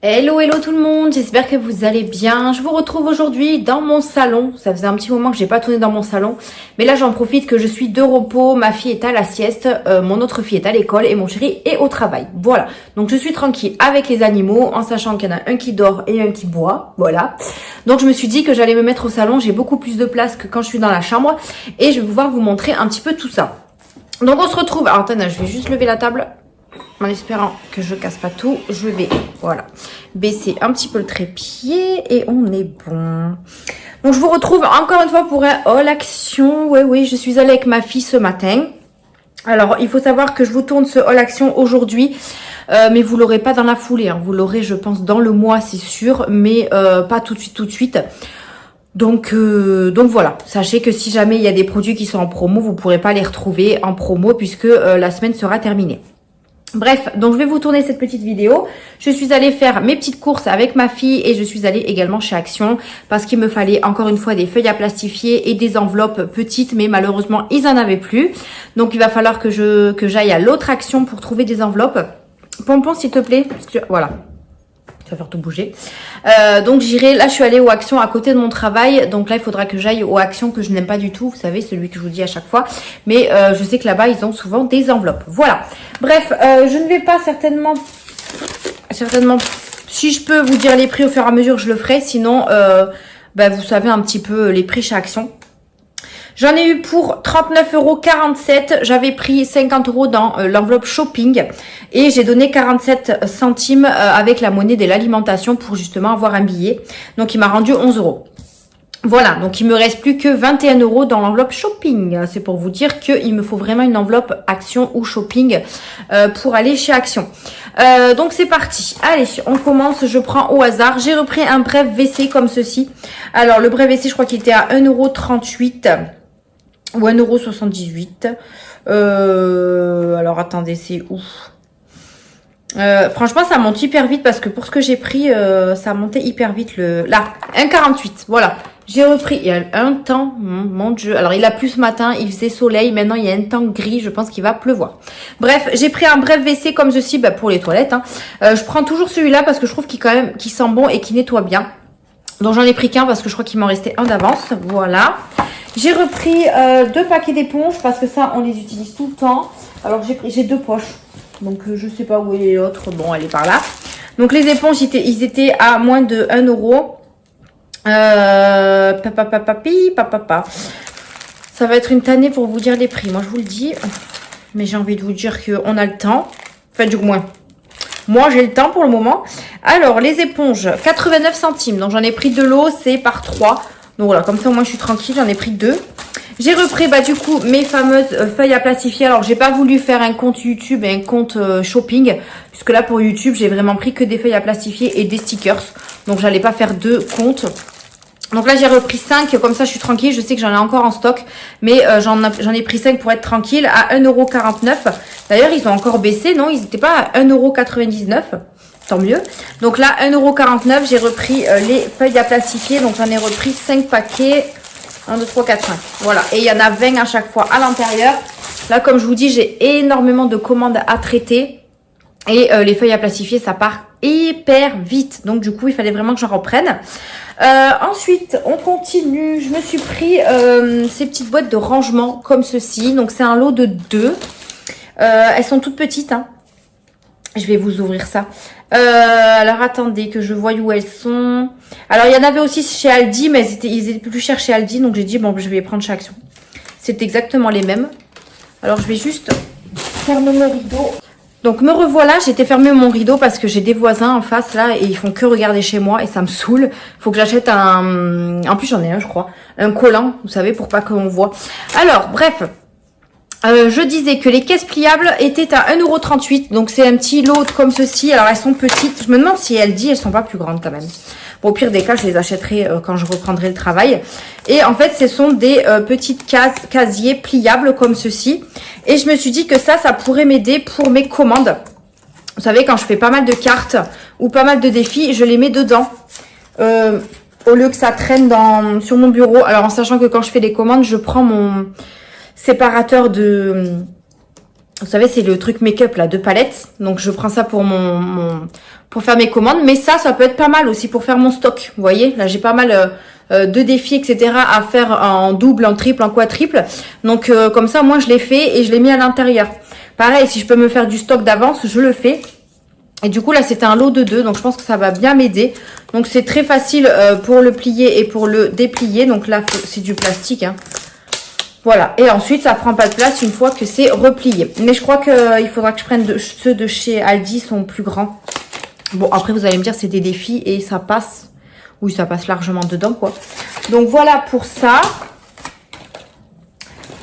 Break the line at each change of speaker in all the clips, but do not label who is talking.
Hello, hello tout le monde, j'espère que vous allez bien. Je vous retrouve aujourd'hui dans mon salon. Ça faisait un petit moment que j'ai pas tourné dans mon salon. Mais là, j'en profite que je suis de repos. Ma fille est à la sieste, mon autre fille est à l'école et mon chéri est au travail. Voilà, donc je suis tranquille avec les animaux en sachant qu'il y en a un qui dort et un qui boit. Voilà, donc je me suis dit que j'allais me mettre au salon. J'ai beaucoup plus de place que quand je suis dans la chambre. Et je vais pouvoir vous montrer un petit peu tout ça. Donc on se retrouve, alors attendez, je vais juste lever la table. En espérant que je casse pas tout, je vais, voilà, baisser un petit peu le trépied et on est bon. Donc, je vous retrouve encore une fois pour un haul action. Oui, je suis allée avec ma fille ce matin. Alors, il faut savoir que je vous tourne ce haul action aujourd'hui, mais vous l'aurez pas dans la foulée. Hein. Vous l'aurez, je pense, dans le mois, c'est sûr, mais pas tout de suite. Donc voilà, sachez que si jamais il y a des produits qui sont en promo, vous pourrez pas les retrouver en promo puisque la semaine sera terminée. Bref, donc je vais vous tourner cette petite vidéo. Je suis allée faire mes petites courses avec ma fille et je suis allée également chez Action parce qu'il me fallait encore une fois des feuilles à plastifier et des enveloppes petites, mais malheureusement ils en avaient plus. Donc il va falloir que j'aille à l'autre Action pour trouver des enveloppes. Pompon s'il te plaît, parce que voilà. Ça va faire tout bouger. Donc j'irai, là je suis allée aux Actions à côté de mon travail, donc là il faudra que j'aille aux Actions que je n'aime pas du tout, vous savez, celui que je vous dis à chaque fois, mais je sais que là-bas ils ont souvent des enveloppes, voilà. Bref, je ne vais pas certainement, si je peux vous dire les prix au fur et à mesure je le ferai, sinon vous savez un petit peu les prix chez Action. J'en ai eu pour 39,47 €. J'avais pris 50 € dans l'enveloppe shopping et j'ai donné 47 centimes avec la monnaie de l'alimentation pour justement avoir un billet. Donc, il m'a rendu 11 €. Voilà, donc il me reste plus que 21 € dans l'enveloppe shopping. C'est pour vous dire qu'il me faut vraiment une enveloppe Action ou shopping pour aller chez Action. Donc c'est parti. Allez, on commence. Je prends au hasard. J'ai repris un bref WC comme ceci. Alors le bref WC, je crois qu'il était à 1,38 € ou 1,78 €. Alors attendez, c'est où? Franchement, ça monte hyper vite parce que pour ce que j'ai pris, ça montait hyper vite. Là, 1,48. Voilà. J'ai repris, il y a un temps, mon Dieu. Alors, il a plu ce matin, il faisait soleil. Maintenant, il y a un temps gris. Je pense qu'il va pleuvoir. Bref, j'ai pris un bref WC comme ceci pour les toilettes. Hein. Je prends toujours celui-là parce que je trouve qu'il sent bon et qu'il nettoie bien. Donc, j'en ai pris qu'un parce que je crois qu'il m'en restait un d'avance. Voilà. J'ai repris 2 paquets d'éponges parce que ça, on les utilise tout le temps. Alors, j'ai 2 poches. Donc, je sais pas où est l'autre. Bon, elle est par là. Donc, les éponges, ils étaient à moins de 1 €. Ça va être une tannée pour vous dire les prix. Moi, je vous le dis. Mais j'ai envie de vous dire qu'on a le temps. Enfin, du moins, moi, j'ai le temps pour le moment. Alors, les éponges, 89 centimes. Donc, j'en ai pris de l'eau, c'est par 3. Donc, voilà, comme ça, moi, je suis tranquille. J'en ai pris 2. J'ai repris, du coup, mes fameuses feuilles à plastifier. Alors, j'ai pas voulu faire un compte YouTube et un compte shopping. Puisque là, pour YouTube, j'ai vraiment pris que des feuilles à plastifier et des stickers. Donc, j'allais pas faire 2 comptes. Donc là, j'ai repris 5. Comme ça, je suis tranquille. Je sais que j'en ai encore en stock. Mais j'en ai pris 5 pour être tranquille à 1,49 €. D'ailleurs, ils ont encore baissé. Non, ils n'étaient pas à 1,99 €. Tant mieux. Donc là, 1,49 €. J'ai repris les feuilles à plastifier. Donc, j'en ai repris 5 paquets. 1, 2, 3, 4, 5. Voilà. Et il y en a 20 à chaque fois à l'intérieur. Là, comme je vous dis, j'ai énormément de commandes à traiter. Et les feuilles à plastifier, ça part hyper vite. Donc, du coup, il fallait vraiment que j'en reprenne. Ensuite, on continue. Je me suis pris ces petites boîtes de rangement comme ceci. Donc, c'est un lot de 2. Elles sont toutes petites. Hein. Je vais vous ouvrir ça. Alors, attendez que je voie où elles sont. Alors, il y en avait aussi chez Aldi, mais ils étaient plus chers chez Aldi. Donc, j'ai dit, bon, je vais les prendre chez Action. C'est exactement les mêmes. Alors, je vais juste fermer mon rideau. Donc, me revoilà. J'étais fermer mon rideau parce que j'ai des voisins en face, là, et ils font que regarder chez moi et ça me saoule. Faut que j'achète un... En plus, j'en ai un, je crois. Un collant, vous savez, pour pas qu'on voit. Alors, bref... je disais que les caisses pliables étaient à 1,38 €. Donc, c'est un petit lot comme ceci. Alors, elles sont petites. Je me demande si elles sont pas plus grandes quand même. Bon, au pire des cas, je les achèterai quand je reprendrai le travail. Et en fait, ce sont des petites casiers pliables comme ceci. Et je me suis dit que ça pourrait m'aider pour mes commandes. Vous savez, quand je fais pas mal de cartes ou pas mal de défis, je les mets dedans. Au lieu que ça traîne sur mon bureau. Alors, en sachant que quand je fais des commandes, je prends mon séparateur de Vous savez, c'est le truc make-up là, de palette. Donc je prends ça pour pour faire mes commandes. Mais ça peut être pas mal aussi pour faire mon stock. Vous voyez, là j'ai pas mal de défis, etc. à faire en double, en triple, en quadruple. Donc comme ça, moi je l'ai fait et je l'ai mis à l'intérieur. Pareil, si je peux me faire du stock d'avance, je le fais. Et du coup là c'était un lot de 2, donc je pense que ça va bien m'aider. Donc c'est très facile pour le plier et pour le déplier. Donc là c'est du plastique, hein. Voilà, et ensuite ça prend pas de place une fois que c'est replié. Mais je crois qu'il faudra que je prenne ceux de chez Aldi, sont plus grands. Bon, après vous allez me dire c'est des défis et ça passe. Oui, ça passe largement dedans quoi. Donc voilà pour ça.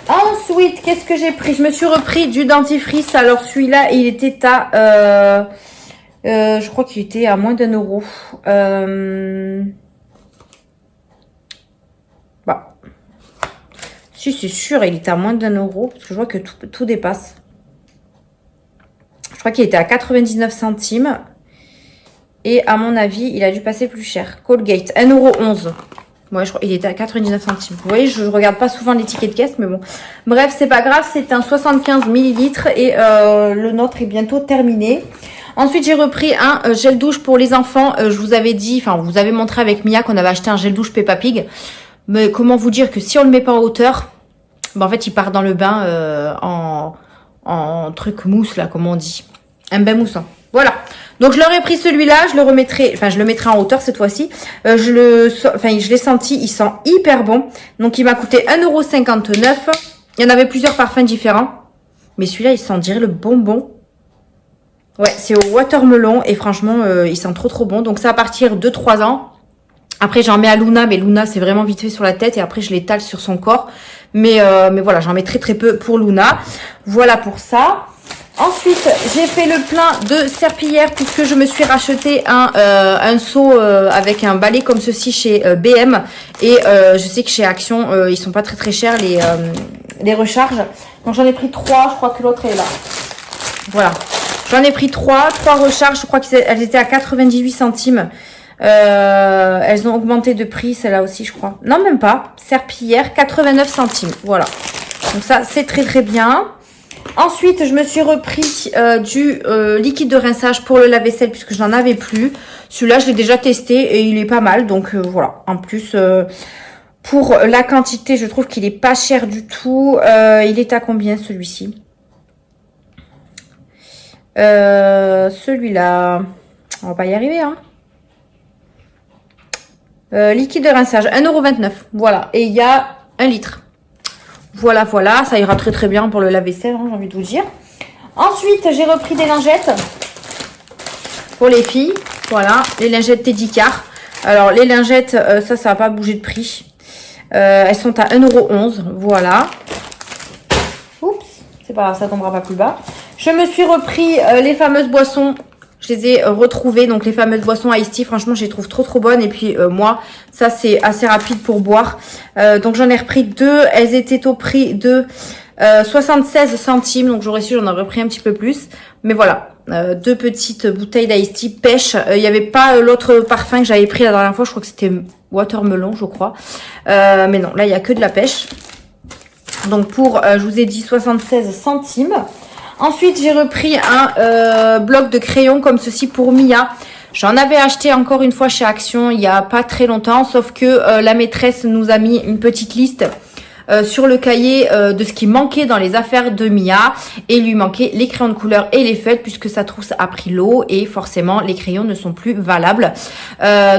Ensuite, qu'est-ce que j'ai pris? Je me suis repris du dentifrice. Alors celui-là, il était à... je crois qu'il était à moins d'1 €. Bah. Si, c'est sûr, il était à moins d'1 €. Parce que je vois que tout dépasse. Je crois qu'il était à 99 centimes. Et à mon avis, il a dû passer plus cher. Colgate, 1,11 €. Ouais, je crois qu'il était à 99 centimes. Vous voyez, je regarde pas souvent les tickets de caisse, mais bon. Bref, c'est pas grave, c'est un 75 millilitres et le nôtre est bientôt terminé. Ensuite, j'ai repris un gel douche pour les enfants. Je vous avais dit, enfin, vous avez montré avec Mia qu'on avait acheté un gel douche Peppa Pig. Mais comment vous dire que si on le met pas en hauteur, ben en fait, il part dans le bain en truc mousse, là, comme on dit. Un bain moussant. Voilà. Donc, je leur ai pris celui-là. Je le remettrai, enfin, je le mettrai en hauteur cette fois-ci. Je l'ai senti. Il sent hyper bon. Donc, il m'a coûté 1,59 €. Il y en avait plusieurs parfums différents. Mais celui-là, il sent, dirait, le bonbon. Ouais, c'est au watermelon. Et franchement, il sent trop bon. Donc, ça à partir de 3 ans. Après, j'en mets à Luna. Mais Luna, c'est vraiment vite fait sur la tête. Et après, je l'étale sur son corps. Mais voilà, j'en mets très peu pour Luna. Voilà pour ça. Ensuite, j'ai fait le plein de serpillières puisque je me suis racheté un seau avec un balai comme ceci chez BM. Et je sais que chez Action, ils sont pas très chers les recharges. Donc j'en ai pris 3, je crois que l'autre est là. Voilà. J'en ai pris 3 recharges, je crois qu'elles étaient à 98 centimes. Elles ont augmenté de prix, celle-là aussi, je crois. Non, même pas. Serpillière, 89 centimes. Voilà. Donc ça, c'est très bien. Ensuite, je me suis repris du liquide de rinçage pour le lave-vaisselle puisque je n'en avais plus. Celui-là, je l'ai déjà testé et il est pas mal. Donc voilà. En plus, pour la quantité, je trouve qu'il est pas cher du tout. Il est à combien celui-ci? Celui-là, on va pas y arriver, hein. Liquide de rinçage, 1,29 €. Voilà. Et il y a 1 litre. Voilà, ça ira très bien pour le lave-vaisselle, hein, j'ai envie de vous dire. Ensuite, j'ai repris des lingettes pour les filles. Voilà, les lingettes Teddy Car. Alors, les lingettes, ça va pas bouger de prix. Elles sont à 1,11 €. Voilà. Oups, c'est pas grave, ça tombera pas plus bas. Je me suis repris les fameuses boissons. Je les ai retrouvées, donc les fameuses boissons Ice Tea, franchement je les trouve trop bonnes. Et puis moi, ça c'est assez rapide pour boire. Donc j'en ai repris 2, elles étaient au prix de 76 centimes. Donc j'aurais su, j'en aurais pris un petit peu plus. Mais voilà, 2 petites bouteilles d'Ice Tea pêche. Il n'y avait pas l'autre parfum que j'avais pris la dernière fois, je crois que c'était watermelon je crois. Mais non, là il n'y a que de la pêche. Donc pour, je vous ai dit 76 centimes. Ensuite, j'ai repris un bloc de crayon comme ceci pour Mia. J'en avais acheté encore une fois chez Action il n'y a pas très longtemps. Sauf que la maîtresse nous a mis une petite liste sur le cahier de ce qui manquait dans les affaires de Mia. Et il lui manquait les crayons de couleur et les feutres puisque sa trousse a pris l'eau. Et forcément, les crayons ne sont plus valables.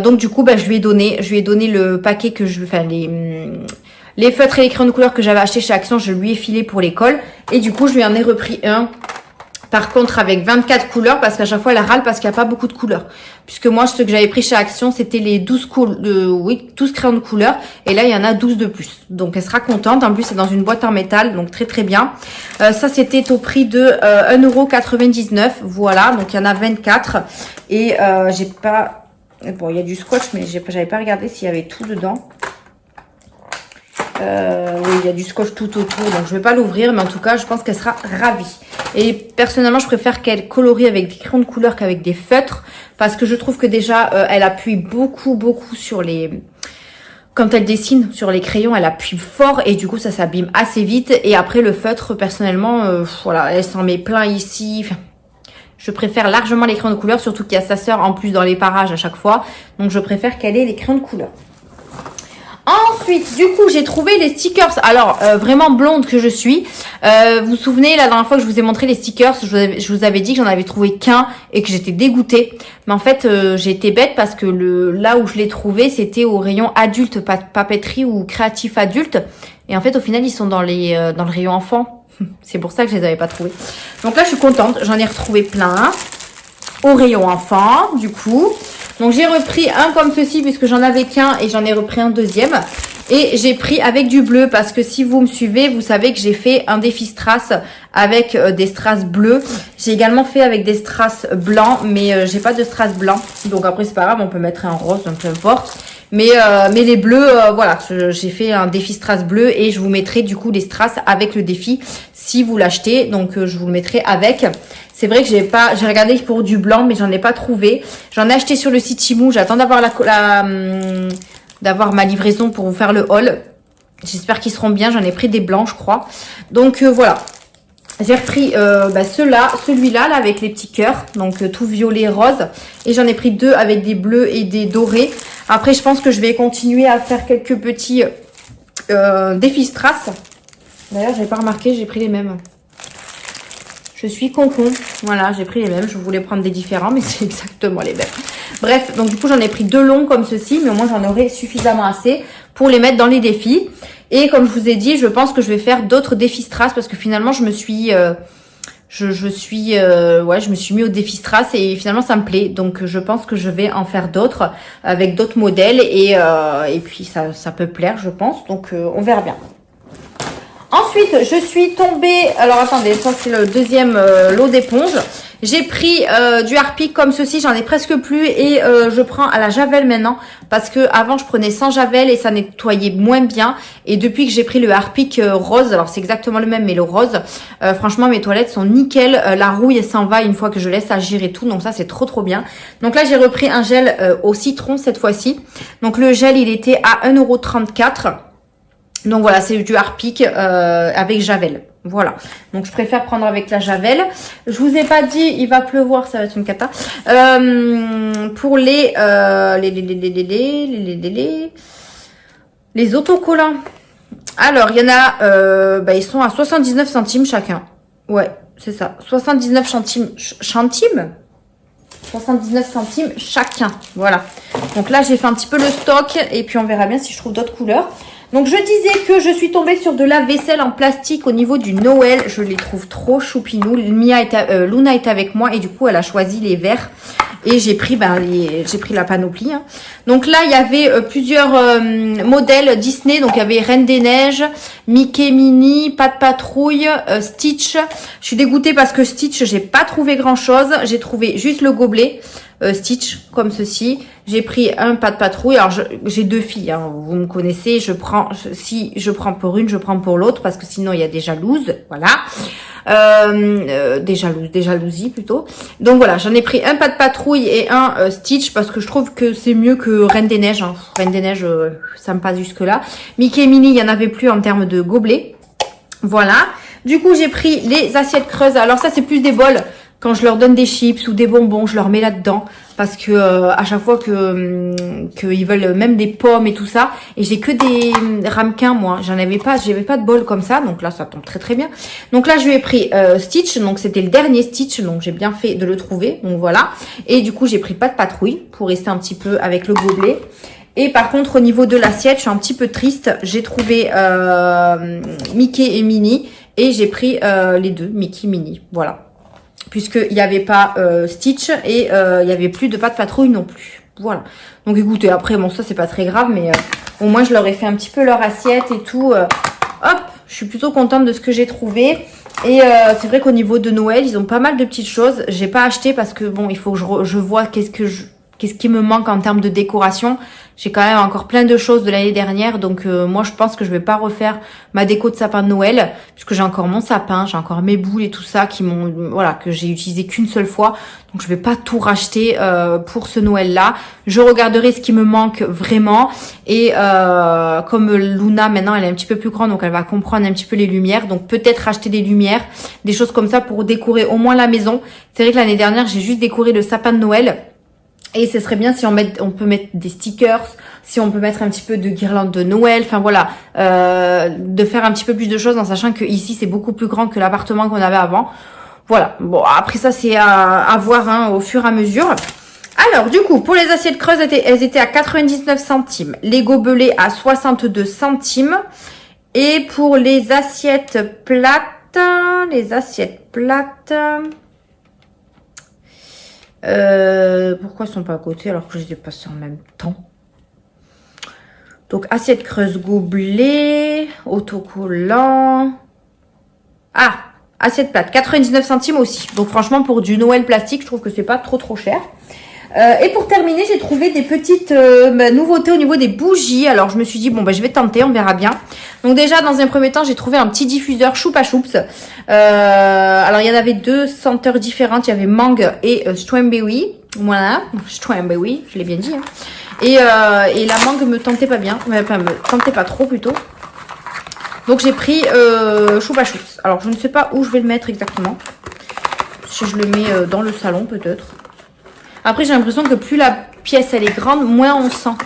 Donc du coup, je lui ai donné le paquet que les feutres et les crayons de couleur que j'avais acheté chez Action, je lui ai filé pour l'école. Et du coup, je lui en ai repris un. Par contre, avec 24 couleurs, parce qu'à chaque fois, elle râle parce qu'il n'y a pas beaucoup de couleurs. Puisque moi, ce que j'avais pris chez Action, c'était les 12 crayons de couleur. Et là, il y en a 12 de plus. Donc, elle sera contente. En plus, c'est dans une boîte en métal. Donc, très bien. Ça, c'était au prix de 1,99 €. Voilà. Donc, il y en a 24. Et j'ai pas... Bon, il y a du scotch, mais j'avais pas regardé s'il y avait tout dedans. Oui, il y a du scotch tout autour, donc je vais pas l'ouvrir, mais en tout cas, je pense qu'elle sera ravie. Et personnellement, je préfère qu'elle colorie avec des crayons de couleur qu'avec des feutres, parce que je trouve que déjà, elle appuie beaucoup sur les... quand elle dessine sur les crayons, elle appuie fort et du coup ça s'abîme assez vite. Et après le feutre, personnellement, voilà, elle s'en met plein ici. Enfin, je préfère largement les crayons de couleur, surtout qu'il y a sa sœur en plus dans les parages à chaque fois. Donc je préfère qu'elle ait les crayons de couleur. Ensuite, du coup, j'ai trouvé les stickers. Alors, vraiment blonde que je suis. Vous vous souvenez, la dernière fois que je vous ai montré les stickers, je vous avais dit que j'en avais trouvé qu'un et que j'étais dégoûtée. Mais en fait, j'ai été bête parce que là où je l'ai trouvé, c'était au rayon adulte, papeterie ou créatif adulte. Et en fait, au final, ils sont dans le rayon enfant. C'est pour ça que je les avais pas trouvés. Donc là, je suis contente. J'en ai retrouvé plein au rayon enfant, du coup. Donc j'ai repris un comme ceci puisque j'en avais qu'un et j'en ai repris un deuxième. Et j'ai pris avec du bleu parce que si vous me suivez, vous savez que j'ai fait un défi strass avec des strass bleus. J'ai également fait avec des strass blancs, mais j'ai pas de strass blanc. Donc après c'est pas grave, on peut mettre un rose, peu importe. Mais les bleus, voilà, j'ai fait un défi strass bleu et je vous mettrai du coup les strass avec le défi si vous l'achetez. Donc je vous le mettrai avec. C'est vrai que j'ai regardé pour du blanc, mais j'en ai pas trouvé. J'en ai acheté sur le site Temu. J'attends d'avoir d'avoir ma livraison pour vous faire le haul. J'espère qu'ils seront bien. J'en ai pris des blancs, je crois. Donc voilà. J'ai repris celui-là là, avec les petits cœurs. Donc tout violet rose. Et j'en ai pris deux avec des bleus et des dorés. Après, je pense que je vais continuer à faire quelques petits défis strass. D'ailleurs, j'avais pas remarqué, j'ai pris les mêmes. Je suis con. Voilà, j'ai pris les mêmes. Je voulais prendre des différents, mais c'est exactement les mêmes. Bref, donc du coup, j'en ai pris deux longs comme ceci, mais au moins, j'en aurai suffisamment assez pour les mettre dans les défis. Et comme je vous ai dit, je pense que je vais faire d'autres défis strass parce que finalement, je me suis mis au défi strass et finalement, ça me plaît. Donc, je pense que je vais en faire d'autres avec d'autres modèles et puis ça peut plaire, je pense. Donc, on verra bien. Ensuite, je suis tombée... Alors, attendez, ça, c'est le deuxième lot d'éponges. J'ai pris du Harpic comme ceci. J'en ai presque plus. Et je prends à la Javel maintenant. Parce que avant je prenais sans Javel et ça nettoyait moins bien. Et depuis que j'ai pris le Harpic rose, alors c'est exactement le même, mais le rose, franchement, mes toilettes sont nickel. La rouille, elle s'en va une fois que je laisse agir et tout. Donc ça, c'est trop bien. Donc là, j'ai repris un gel au citron cette fois-ci. Donc le gel, il était à 1,34 €. Donc voilà, c'est du Harpic avec Javel. Voilà. Donc je préfère prendre avec la Javel. Je vous ai pas dit, il va pleuvoir, ça va être une cata. Pour les autocollants. Alors, il y en a, ils sont à 79 centimes chacun. Ouais, c'est ça. 79 centimes. 79 centimes chacun. Voilà. Donc là, j'ai fait un petit peu le stock et puis on verra bien si je trouve d'autres couleurs. Donc, je disais que je suis tombée sur de la vaisselle en plastique au niveau du Noël. Je les trouve trop choupinou. Luna est avec moi et du coup, elle a choisi les verts. Et j'ai pris, la panoplie. Hein. Donc là, il y avait plusieurs modèles Disney. Donc, il y avait Reine des Neiges, Mickey, Minnie, Pat' Patrouille, Stitch. Je suis dégoûtée parce que Stitch, j'ai pas trouvé grand-chose. J'ai trouvé juste le gobelet. Stitch comme ceci. J'ai pris un Pat' Patrouille. Alors j'ai deux filles, hein, vous me connaissez. Si je prends pour une, je prends pour l'autre parce que sinon il y a des jalouses. Voilà. Des jalousies plutôt. Donc voilà, j'en ai pris un Pat' Patrouille et un Stitch parce que je trouve que c'est mieux que Reine des Neiges. Hein. Reine des Neiges, ça me passe jusque là. Mickey et Minnie, il y en avait plus en termes de gobelets. Voilà. Du coup, j'ai pris les assiettes creuses. Alors ça, c'est plus des bols. Quand je leur donne des chips ou des bonbons, je leur mets là-dedans parce que à chaque fois que ils veulent même des pommes et tout ça, et j'ai que des ramequins moi, j'avais pas de bol comme ça, donc là ça tombe très bien. Donc là je lui ai pris Stitch, donc c'était le dernier Stitch, donc j'ai bien fait de le trouver, donc voilà. Et du coup j'ai pris Pat' Patrouille pour rester un petit peu avec le gobelet. Et par contre au niveau de l'assiette, je suis un petit peu triste, j'ai trouvé Mickey et Minnie et j'ai pris les deux Mickey Minnie, voilà. Puisqu'il n'y avait pas Stitch et il n'y avait plus de Pat' Patrouille non plus. Voilà. Donc écoutez, après, bon, ça, c'est pas très grave, mais au moins, je leur ai fait un petit peu leur assiette et tout. Hop, je suis plutôt contente de ce que j'ai trouvé. Et c'est vrai qu'au niveau de Noël, ils ont pas mal de petites choses. J'ai pas acheté parce que, bon, il faut que je vois qu'est-ce que qu'est-ce qui me manque en termes de décoration. J'ai quand même encore plein de choses de l'année dernière, donc moi je pense que je vais pas refaire ma déco de sapin de Noël, puisque j'ai encore mon sapin, j'ai encore mes boules et tout ça qui m'ont, voilà, que j'ai utilisé qu'une seule fois, donc je vais pas tout racheter pour ce Noël-là. Je regarderai ce qui me manque vraiment, et comme Luna maintenant elle est un petit peu plus grande, donc elle va comprendre un petit peu les lumières, donc peut-être racheter des lumières, des choses comme ça pour décorer au moins la maison. C'est vrai que l'année dernière j'ai juste décoré le sapin de Noël. Et ce serait bien si on peut mettre des stickers, si on peut mettre un petit peu de guirlande de Noël, enfin voilà, de faire un petit peu plus de choses en sachant que ici c'est beaucoup plus grand que l'appartement qu'on avait avant. Voilà, bon après ça c'est à voir hein, au fur et à mesure. Alors du coup pour les assiettes creuses elles étaient à 99 centimes, les gobelets à 62 centimes et pour les assiettes plates, pourquoi ils sont pas à côté alors que je les ai passés en même temps? Donc assiette creuse gobelet, autocollant. Ah, assiette plate, 99 centimes aussi. Donc franchement pour du Noël plastique, je trouve que c'est pas trop cher. Et pour terminer, j'ai trouvé des petites nouveautés au niveau des bougies. Alors je me suis dit bon bah je vais tenter, on verra bien. Donc déjà dans un premier temps, j'ai trouvé un petit diffuseur Choupa Choups. Alors il y en avait deux senteurs différentes, il y avait mangue et strawberry. Voilà, strawberry, je l'ai bien dit. Hein. Et la mangue me tentait pas bien, enfin me tentait pas trop plutôt. Donc j'ai pris Choupa Choups. Alors je ne sais pas où je vais le mettre exactement. Si je le mets dans le salon peut-être. Après, j'ai l'impression que plus la pièce elle est grande, moins on sent.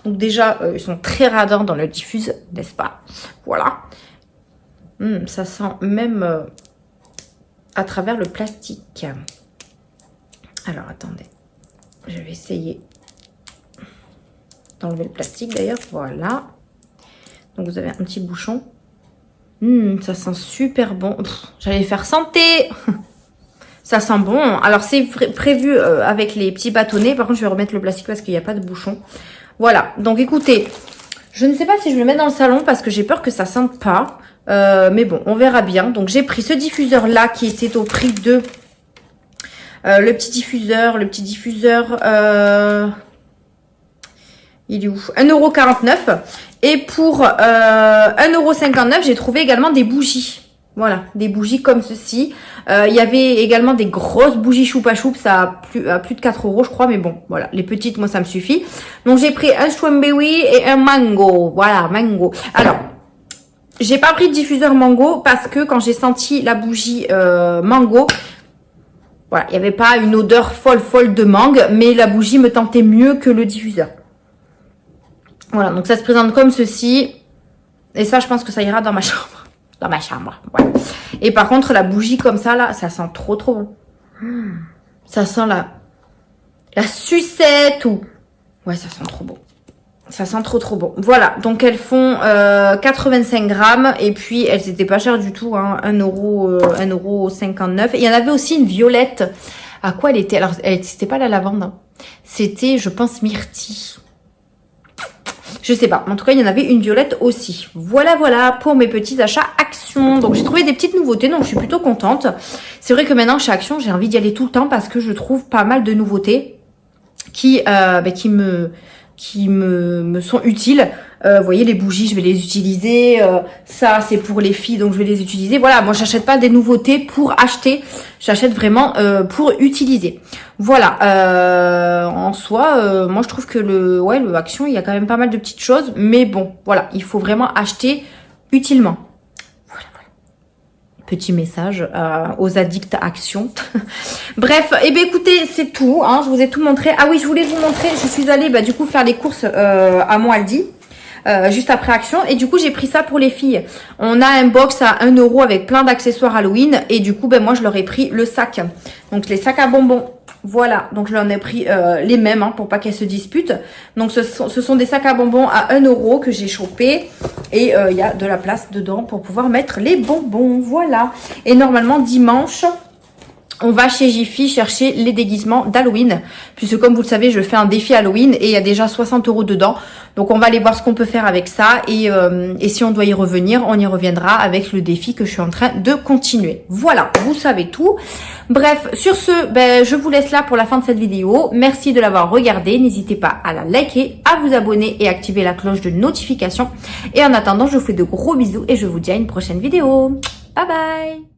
Donc déjà, ils sont très radins dans le diffuse, n'est-ce pas? Voilà. Ça sent même à travers le plastique. Alors, attendez. Je vais essayer d'enlever le plastique d'ailleurs. Voilà. Donc, vous avez un petit bouchon. Ça sent super bon. J'allais faire santé. Ça sent bon. Alors, c'est prévu avec les petits bâtonnets. Par contre, je vais remettre le plastique parce qu'il n'y a pas de bouchon. Voilà. Donc, écoutez, je ne sais pas si je vais le mettre dans le salon parce que j'ai peur que ça sente pas. Mais bon, on verra bien. Donc, j'ai pris ce diffuseur-là qui était au prix de... le petit diffuseur... il est où? 1,49 €. Et pour 1,59 €, j'ai trouvé également des bougies. Voilà, des bougies comme ceci. Il y avait également des grosses bougies Choupa Choups à plus de 4 € je crois. Mais bon, voilà, les petites, moi ça me suffit. Donc j'ai pris un strawberry et un mango. Voilà, mango. Alors, j'ai pas pris de diffuseur mango parce que quand j'ai senti la bougie mango, voilà, il n'y avait pas une odeur folle de mangue. Mais la bougie me tentait mieux que le diffuseur. Voilà, donc ça se présente comme ceci. Et ça, je pense que ça ira dans ma chambre. Dans ma chambre, ouais. Et par contre, la bougie comme ça, là, ça sent trop bon. Ça sent la sucette ou... Ouais, ça sent trop bon. Ça sent trop bon. Voilà, donc elles font 85 grammes. Et puis, elles étaient pas chères du tout, hein, 1,59 €. Et il y en avait aussi une violette. À quoi elle était? Alors, c'était pas la lavande. Hein. C'était, je pense, myrtille. Je sais pas. En tout cas, il y en avait une violette aussi. Voilà pour mes petits achats Action. Donc, j'ai trouvé des petites nouveautés. Donc, je suis plutôt contente. C'est vrai que maintenant, chez Action, j'ai envie d'y aller tout le temps parce que je trouve pas mal de nouveautés qui me sont utiles. Vous voyez, les bougies, je vais les utiliser. Ça, c'est pour les filles, donc je vais les utiliser. Voilà, moi, j'achète pas des nouveautés pour acheter. J'achète vraiment pour utiliser. Voilà. En soi, moi, je trouve que le Action, il y a quand même pas mal de petites choses. Mais bon, voilà, il faut vraiment acheter utilement. Voilà. Petit message aux addicts Action. Bref, et bien écoutez, c'est tout. Hein, je vous ai tout montré. Ah oui, je voulais vous montrer. Je suis allée du coup faire les courses à mon Aldi. Juste après Action, et du coup j'ai pris ça pour les filles. On a un box à 1 € avec plein d'accessoires Halloween, et du coup moi je leur ai pris le sac, donc les sacs à bonbons. Voilà, donc je leur ai pris les mêmes hein, pour pas qu'elles se disputent. Donc ce sont des sacs à bonbons à 1 € que j'ai chopé, et il y a de la place dedans pour pouvoir mettre les bonbons. Voilà. Et normalement dimanche on va chez Jiffy chercher les déguisements d'Halloween. Puisque comme vous le savez, je fais un défi Halloween et il y a déjà 60 € dedans. Donc on va aller voir ce qu'on peut faire avec ça. Et si on doit y revenir, on y reviendra avec le défi que je suis en train de continuer. Voilà, vous savez tout. Bref, sur ce, je vous laisse là pour la fin de cette vidéo. Merci de l'avoir regardée. N'hésitez pas à la liker, à vous abonner et activer la cloche de notification. Et en attendant, je vous fais de gros bisous et je vous dis à une prochaine vidéo. Bye bye!